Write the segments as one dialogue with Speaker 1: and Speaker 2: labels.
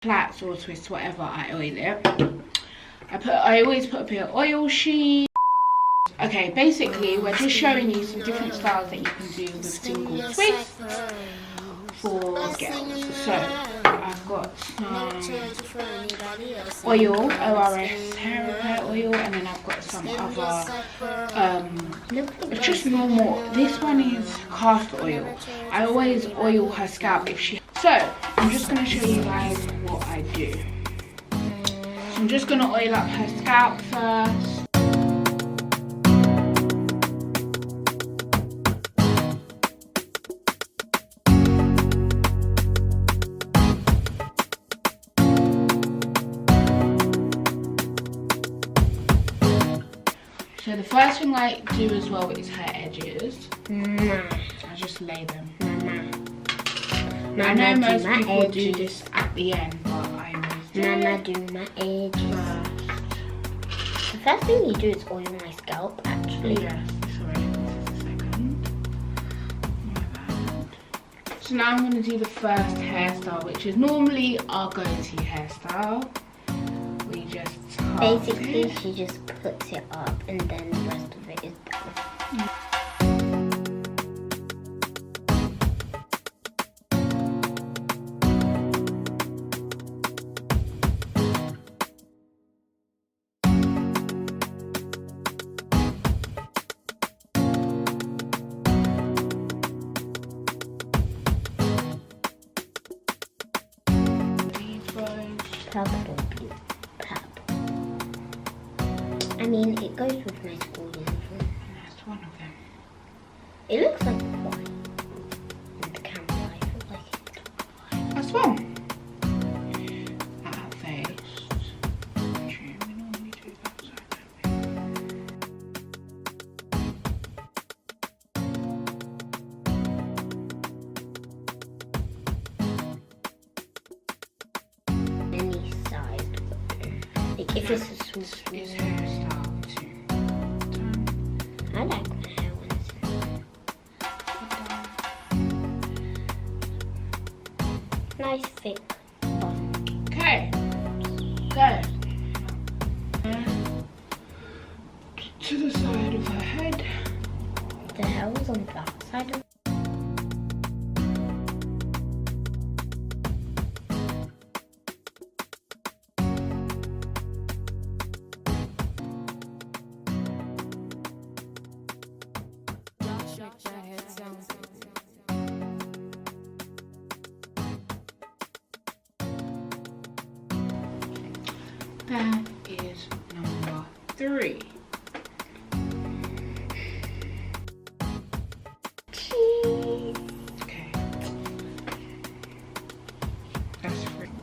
Speaker 1: plaits or twists, whatever, I oil it. I always put a bit of oil sheet. Okay, basically we're just showing you some different styles that you can do with single twists for girls. So I've got some oil, ORS hair repair oil, and then I've got some other just normal. This one is castor oil. I always oil her scalp if she. So I'm just gonna show you guys what I do. So I'm just gonna oil up her scalp first. So the first thing I do as well is her edges. I just lay them. I know most people do this at the end, but I always do.
Speaker 2: Mama, do my edges. The first thing you do is oil my scalp, actually.
Speaker 1: Yes, sorry, this is a second. My bad. So now I'm going to do the first hairstyle, which is normally our go-to hairstyle. We just
Speaker 2: basically, she just puts it up and then the rest of it is done. Purple, blue, purple. I mean, it goes with my school uniform.
Speaker 1: That's one of them.
Speaker 2: It looks like white. In the camera, I feel like it looks white.
Speaker 1: That's one. Our face. We normally do that side,
Speaker 2: Any side. Like if it's a small
Speaker 1: is hairstyle too.
Speaker 2: I like my hair when it's nice thick bun.
Speaker 1: Okay, go to the side of her head.
Speaker 2: The hair was on that side of
Speaker 1: That is number 3. Okay. That's 3.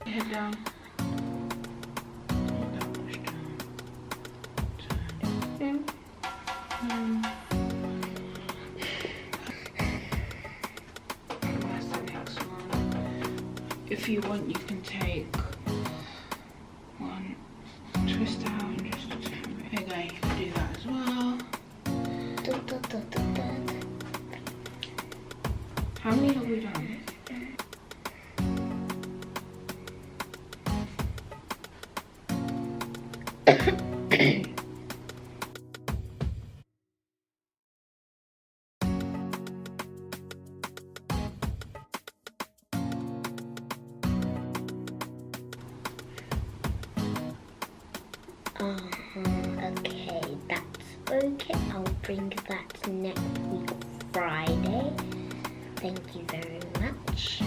Speaker 1: Head down. That's the next one. If you want, you can take one twist out and just there you go. You can do that as well. How many have we done?
Speaker 2: Okay, that's okay. I'll bring that next week Friday. Thank you very much.